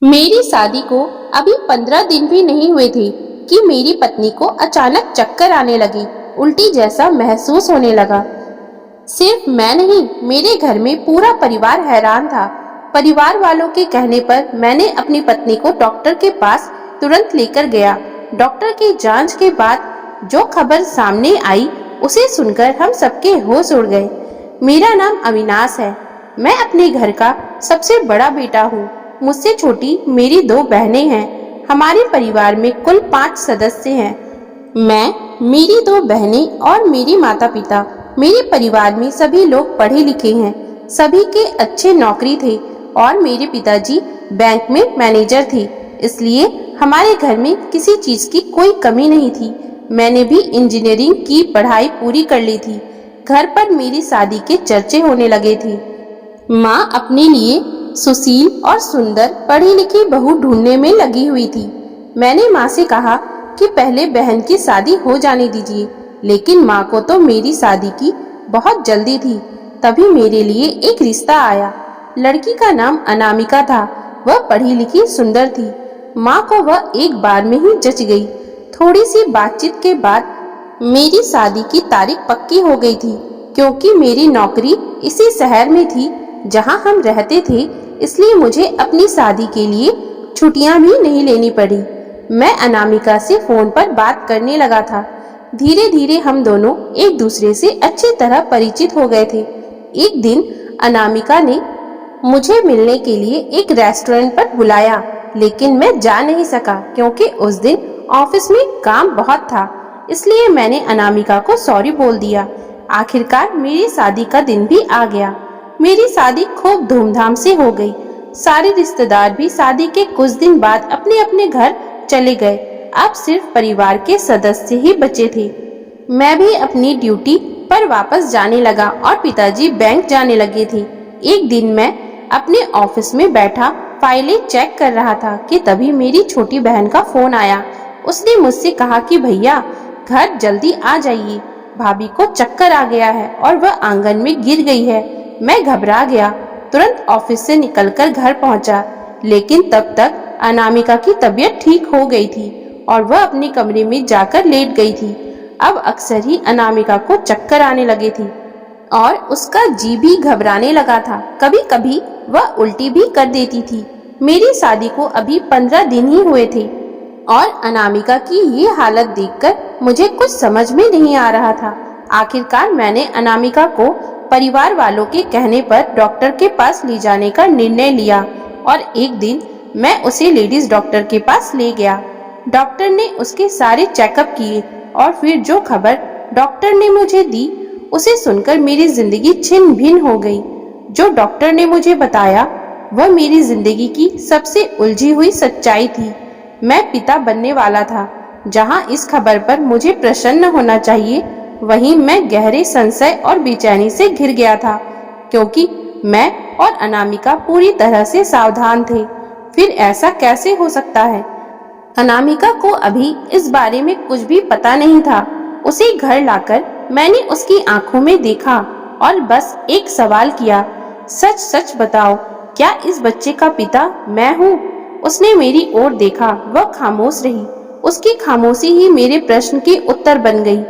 मेरी शादी को अभी 15 दिन भी नहीं हुए थे कि मेरी पत्नी को अचानक चक्कर आने लगे, उल्टी जैसा महसूस होने लगा। सिर्फ मैं नहीं, मेरे घर में पूरा परिवार हैरान था। परिवार वालों के कहने पर मैंने अपनी पत्नी को डॉक्टर के पास तुरंत लेकर गया। डॉक्टर की जांच के बाद जो खबर सामने आई उसे सुनकर हम सबके होश उड़ गए। मेरा नाम अविनाश है। मैं अपने घर का सबसे बड़ा बेटा हूँ। मुझसे छोटी मेरी 2 बहनें हैं। हमारे परिवार में कुल 5 सदस्य हैं। मैं, मेरी 2 बहनें और मेरे माता पिता। मेरे परिवार में सभी लोग पढ़े लिखे हैं। सभी के अच्छे नौकरी थे और मेरे पिताजी बैंक में मैनेजर थे। इसलिए हमारे घर में किसी चीज की कोई कमी नहीं थी। मैंने भी इंजीनियरिंग की पढ़ाई पूरी कर ली थी। घर पर मेरी शादी के चर्चे होने लगे थे। माँ अपने लिए सुशील और सुंदर पढ़ी लिखी बहू ढूंढने में लगी हुई थी। मैंने माँ से कहा कि पहले बहन की शादी हो जाने दीजिए, लेकिन माँ को तो मेरी शादी की बहुत जल्दी थी। तभी मेरे लिए एक रिश्ता आया। लड़की का नाम अनामिका था। वह पढ़ी लिखी सुंदर थी। माँ को वह एक बार में ही जच गई। थोड़ी सी बातचीत के बाद मेरी शादी की तारीख पक्की हो गई थी। क्योंकि मेरी नौकरी इसी शहर में थी जहाँ हम रहते थे, इसलिए मुझे अपनी शादी के लिए छुट्टियां भी नहीं लेनी पड़ी। मैं अनामिका से फोन पर बात करने लगा था। धीरे धीरे हम दोनों एक दूसरे से अच्छी तरह परिचित हो गए थे। एक दिन अनामिका ने मुझे मिलने के लिए एक रेस्टोरेंट पर बुलाया, लेकिन मैं जा नहीं सका क्योंकि उस दिन ऑफिस में काम बहुत था। इसलिए मैंने अनामिका को सॉरी बोल दिया। आखिरकार मेरी शादी का दिन भी आ गया। मेरी शादी खूब धूमधाम से हो गई। सारे रिश्तेदार भी शादी के कुछ दिन बाद अपने अपने घर चले गए। अब सिर्फ परिवार के सदस्य ही बचे थे। मैं भी अपनी ड्यूटी पर वापस जाने लगा और पिताजी बैंक जाने लगे थे। एक दिन मैं अपने ऑफिस में बैठा फाइलें चेक कर रहा था कि तभी मेरी छोटी बहन का फोन आया। उसने मुझसे कहा कि भैया घर जल्दी आ जाइए, भाभी को चक्कर आ गया है और वह आंगन में गिर गई है। मैं घबरा गया। तुरंत ऑफिस से निकलकर घर पहुंचा, लेकिन तब तक अनामिका की तबीयत ठीक हो गई थी और वह अपने कमरे में जाकर लेट गई थी। अब अक्सर ही अनामिका को चक्कर आने लगे थे और उसका जी भी घबराने लगा था। कभी कभी वह उल्टी भी कर देती थी। मेरी शादी को अभी 15 दिन ही हुए थे और अनामिका की ये हालत देखकर मुझे कुछ समझ में नहीं आ रहा था। आखिरकार मैंने अनामिका को परिवार वालों के कहने पर डॉक्टर के पास ले जाने का निर्णय लिया और एक दिन मैं उसे लेडीज डॉक्टर के पास ले गया। डॉक्टर ने उसके सारे चेकअप किए और फिर जो खबर डॉक्टर ने मुझे दी उसे सुनकर मेरी जिंदगी छिन्न भिन्न हो गई। जो डॉक्टर ने मुझे बताया वह मेरी जिंदगी की सबसे उलझी हुई सच्चाई थी। मैं पिता बनने वाला था। जहां इस खबर पर मुझे प्रसन्न होना चाहिए, वहीं मैं गहरे संशय और बेचैनी से घिर गया था, क्योंकि मैं और अनामिका पूरी तरह से सावधान थे। फिर ऐसा कैसे हो सकता है? अनामिका को अभी इस बारे में कुछ भी पता नहीं था। उसे घर लाकर मैंने उसकी आंखों में देखा और बस एक सवाल किया, सच सच बताओ, क्या इस बच्चे का पिता मैं हूँ? उसने मेरी ओर देखा। वह खामोश रही। उसकी खामोशी ही मेरे प्रश्न की उत्तर बन गई।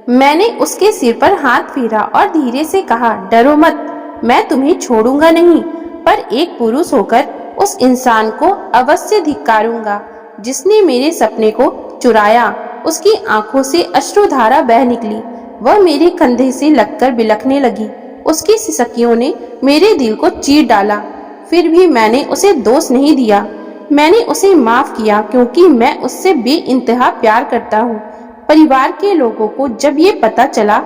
मैंने उसके सिर पर हाथ फेरा और धीरे से कहा, डरो मत, मैं तुम्हें छोड़ूंगा नहीं, पर एक पुरुष होकर उस इंसान को अवश्य धिक्कारूंगा जिसने मेरे सपने को चुराया। उसकी आंखों से अश्रुधारा बह निकली। वह मेरे कंधे से लगकर बिलखने लगी। उसकी सिसकियों ने मेरे दिल को चीर डाला। फिर भी मैंने उसे दोष नहीं दिया। मैंने उसे माफ किया क्योंकि मैं उससे बेइंतहा प्यार करता हूँ। परिवार के लोगों को जब ये पता चला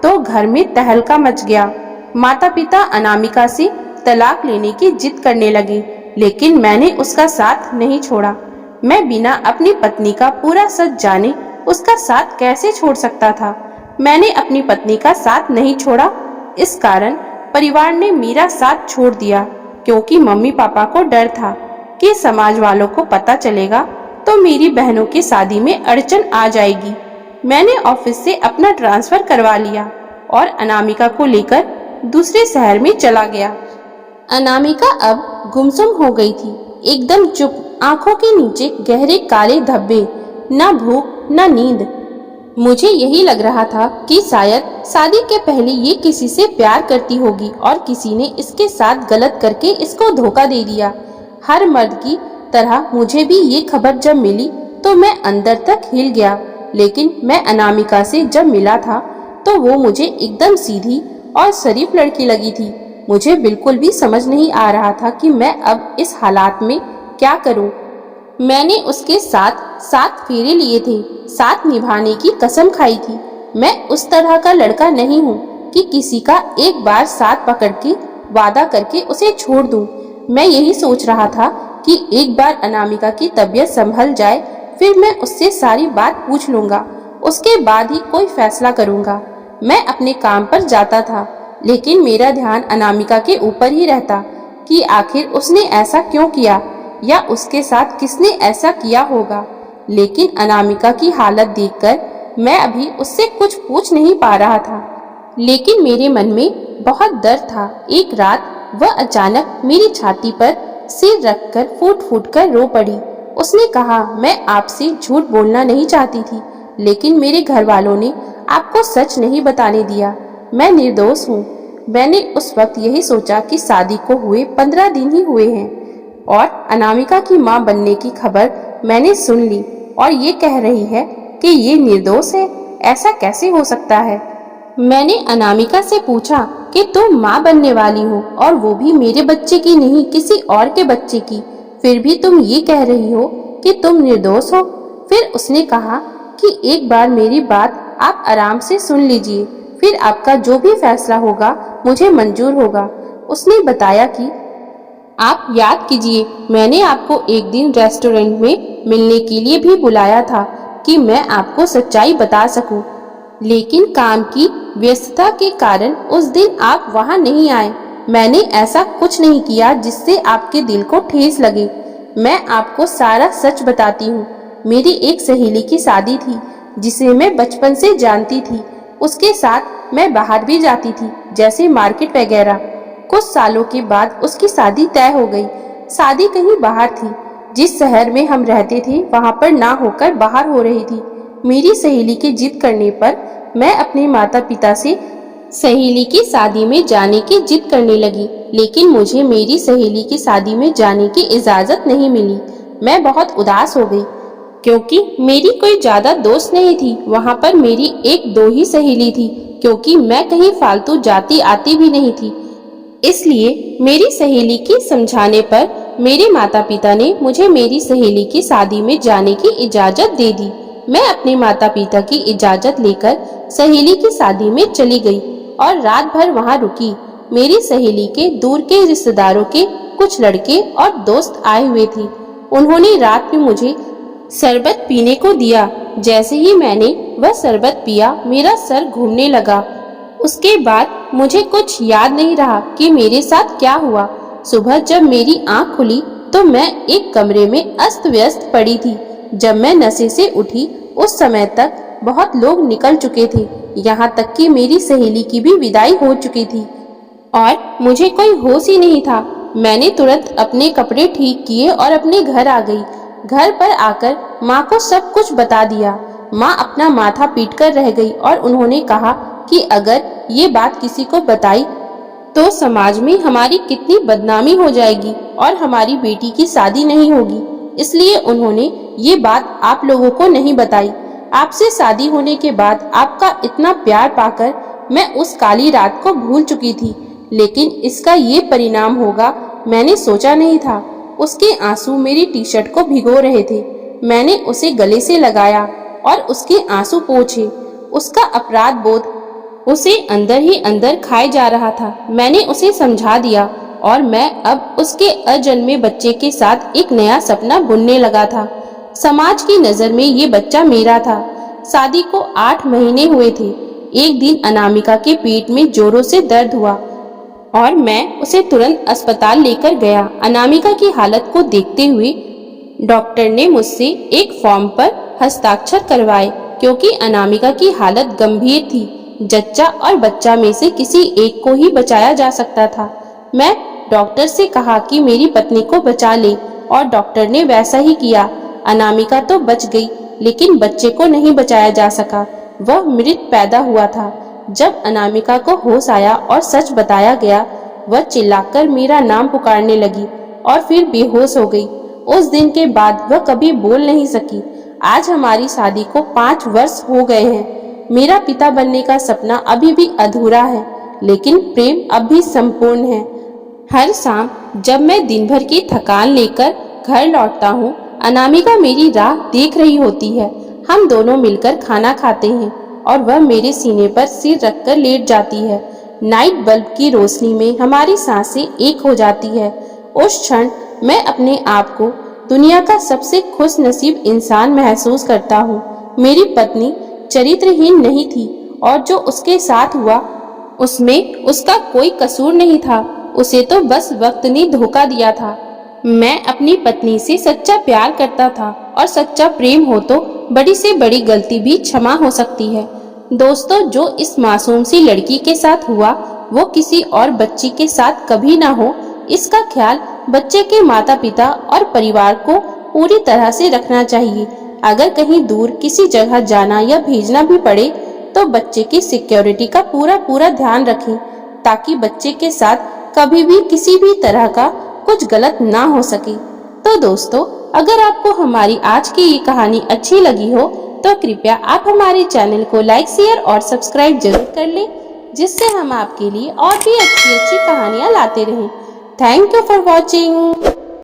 तो घर में तहलका मच गया। माता पिता अनामिका से तलाक लेने की जिद करने लगे, लेकिन मैंने उसका साथ नहीं छोड़ा। मैं बिना अपनी पत्नी का पूरा सच जाने उसका साथ कैसे छोड़ सकता था? मैंने अपनी पत्नी का साथ नहीं छोड़ा। इस कारण परिवार ने मेरा साथ छोड़ दिया, क्योंकि मम्मी पापा को डर था कि समाज वालों को पता चलेगा तो मेरी बहनों की शादी में अड़चन आ जाएगी। मैंने ऑफिस से अपना ट्रांसफर करवा लिया और अनामिका को लेकर दूसरे शहर में चला गया। अनामिका अब गुमसुम हो गई थी। एकदम चुप, आंखों के नीचे गहरे काले धब्बे, ना भूख ना नींद। मुझे यही लग रहा था कि शायद शादी के पहले ये किसी से प्यार करती होगी और किसी ने इसके साथ गलत करके इसको धोखा दे दिया। हर मर्द की तरह मुझे भी ये खबर जब मिली तो मैं अंदर तक हिल गया। लेकिन मैं अनामिका से जब मिला था तो वो मुझे एकदम सीधी और शरीफ लड़की लगी थी। मुझे बिल्कुल भी समझ नहीं आ रहा था कि मैं अब इस हालात में क्या करूं। मैंने उसके साथ 7 फेरे लिए थे, साथ निभाने की कसम खाई थी। मैं उस तरह का लड़का नहीं हूँ कि किसी का एक बार साथ पकड़ के वादा करके उसे छोड़ दूं। मैं यही सोच रहा था कि एक बार अनामिका की तबीयत संभल जाए, फिर मैं उससे सारी बात पूछ लूंगा, उसके बाद ही कोई फैसला करूंगा। मैं अपने काम पर जाता था, लेकिन मेरा ध्यान अनामिका के ऊपर ही रहता कि आखिर उसने ऐसा क्यों किया या उसके साथ किसने ऐसा किया होगा। लेकिन अनामिका की हालत देखकर मैं अभी उससे कुछ पूछ नहीं पा रहा था। लेकिन मेरे मन में बहुत डर था। एक रात वह अचानक मेरी छाती पर सिर रखकर फूट फूट कर रो पड़ी। उसने कहा, मैं आपसे झूठ बोलना नहीं चाहती थी, लेकिन मेरे घर वालों ने आपको सच नहीं बताने दिया। मैं निर्दोष हूँ। मैंने उस वक्त यही सोचा कि शादी को हुए 15 दिन ही हुए हैं और अनामिका की मां बनने की खबर मैंने सुन ली और ये कह रही है कि ये निर्दोष है। ऐसा कैसे हो सकता है? मैंने अनामिका से पूछा कि तुम मां बनने वाली हो और वो भी मेरे बच्चे की नहीं, किसी और के बच्चे की, फिर भी तुम ये कह रही हो कि तुम निर्दोष हो। फिर उसने कहा कि एक बार मेरी बात आप आराम से सुन लीजिए, फिर आपका जो भी फैसला होगा मुझे मंजूर होगा। उसने बताया कि आप याद कीजिए, मैंने आपको एक दिन रेस्टोरेंट में मिलने के लिए भी बुलाया था कि मैं आपको सच्चाई बता सकूं, लेकिन काम की व्यस्तता के कारण उस दिन आप वहां नहीं आए। मैंने ऐसा कुछ नहीं किया जिससे आपके दिल को ठेस लगे। मैं आपको सारा सच बताती हूँ। मेरी एक सहेली की शादी थी जिसे मैं बचपन से जानती थी। उसके साथ मैं बाहर भी जाती थी, जैसे मार्केट वगैरह। कुछ सालों के बाद उसकी शादी तय हो गई। शादी कहीं बाहर थी, जिस शहर में हम रहते थे वहां पर ना होकर बाहर हो रही थी। मेरी सहेली के जिद करने पर मैं अपने माता पिता से सहेली की शादी में जाने की जिद करने लगी, लेकिन मुझे मेरी सहेली की शादी में जाने की इजाजत नहीं मिली। मैं बहुत उदास हो गई क्योंकि मेरी कोई ज्यादा दोस्त नहीं थी। वहां पर मेरी 1-2 ही सहेली थी, क्योंकि मैं कहीं फालतू जाती आती भी नहीं थी। इसलिए मेरी सहेली की समझाने पर मेरे माता पिता ने मुझे मेरी सहेली की शादी में जाने की इजाजत दे दी। मैं अपने माता पिता की इजाजत लेकर सहेली की शादी में चली गई और रात भर वहां रुकी। मेरी सहेली के दूर के रिश्तेदारों के कुछ लड़के और दोस्त आए हुए थे। उन्होंने रात में मुझे शरबत पीने को दिया। जैसे ही मैंने वह शरबत पिया, मेरा सर घूमने लगा। उसके बाद मुझे कुछ याद नहीं रहा कि मेरे साथ क्या हुआ। सुबह जब मेरी आंख खुली तो मैं एक कमरे में अस्त व्यस्त पड़ी थी। जब मैं नशे से उठी उस समय तक बहुत लोग निकल चुके थे, यहाँ तक कि मेरी सहेली की भी विदाई हो चुकी थी और मुझे कोई होश ही नहीं था। मैंने तुरंत अपने कपड़े ठीक किए और अपने घर आ गई। घर पर आकर माँ को सब कुछ बता दिया। माँ अपना माथा पीटकर रह गई और उन्होंने कहा कि अगर ये बात किसी को बताई तो समाज में हमारी कितनी बदनामी हो जाएगी और हमारी बेटी की शादी नहीं होगी। इसलिए उन्होंने ये बात आप लोगों को नहीं बताई। आपसे शादी होने के बाद आपका इतना प्यार पाकर मैं उस काली रात को भूल चुकी थी, लेकिन इसका ये परिणाम होगा मैंने सोचा नहीं था। उसके आंसू मेरी टी शर्ट को भिगो रहे थे। मैंने उसे गले से लगाया और उसके आंसू पोंछे। उसका अपराध बोध उसे अंदर ही अंदर खाए जा रहा था। मैंने उसे समझा दिया और मैं अब उसके अजन्मे बच्चे के साथ एक नया सपना बुनने लगा था। समाज की नजर में ये बच्चा मेरा था। शादी को 8 महीने हुए थे। एक दिन अनामिका के पेट में जोरों से दर्द हुआ और मैं उसे तुरंत अस्पताल लेकर गया। अनामिका की हालत को देखते हुए डॉक्टर ने मुझसे एक फॉर्म पर हस्ताक्षर करवाए, क्योंकि अनामिका की हालत गंभीर थी। जच्चा और बच्चा में से किसी एक को ही बचाया जा सकता था। मैं डॉक्टर से कहा कि मेरी पत्नी को बचा ले। और डॉक्टर ने वैसा ही किया। अनामिका तो बच गई, लेकिन बच्चे को नहीं बचाया जा सका। वह मृत पैदा हुआ था। जब अनामिका को होश आया और सच बताया गया, वह चिल्लाकर मेरा नाम पुकारने लगी और फिर बेहोश हो गई। उस दिन के बाद वह कभी बोल नहीं सकी। आज हमारी शादी को 5 वर्ष हो गए हैं। मेरा पिता बनने का सपना अभी भी अधूरा है, लेकिन प्रेम अब भी संपूर्ण है। हर शाम जब मैं दिन भर की थकान लेकर घर लौटता हूँ, अनामिका मेरी राह देख रही होती है। हम दोनों मिलकर खाना खाते हैं और वह मेरे सीने पर सिर रखकर लेट जाती है। नाइट बल्ब की रोशनी में हमारी सांसें एक हो जाती है। उस क्षण मैं अपने आप को दुनिया का सबसे खुश नसीब इंसान महसूस करता हूँ। मेरी पत्नी चरित्रहीन नहीं थी और जो उसके साथ हुआ उसमें उसका कोई कसूर नहीं था। उसे तो बस वक्त ने धोखा दिया था। मैं अपनी पत्नी से सच्चा प्यार करता था और सच्चा प्रेम हो तो बड़ी से बड़ी गलती भी क्षमा हो सकती है। दोस्तों, जो इस मासूम सी लड़की के साथ हुआ वो किसी और बच्ची के साथ कभी ना हो, इसका ख्याल बच्चे के माता पिता और परिवार को पूरी तरह से रखना चाहिए। अगर कहीं दूर किसी जगह जाना या भेजना भी पड़े तो बच्चे की सिक्योरिटी का पूरा ध्यान रखें, ताकि बच्चे के साथ कभी भी किसी भी तरह का कुछ गलत ना हो सके। तो दोस्तों, अगर आपको हमारी आज की ये कहानी अच्छी लगी हो तो कृपया आप हमारे चैनल को लाइक, शेयर और सब्सक्राइब जरूर कर लें, जिससे हम आपके लिए और भी अच्छी कहानियाँ लाते रहें। Thank you for watching.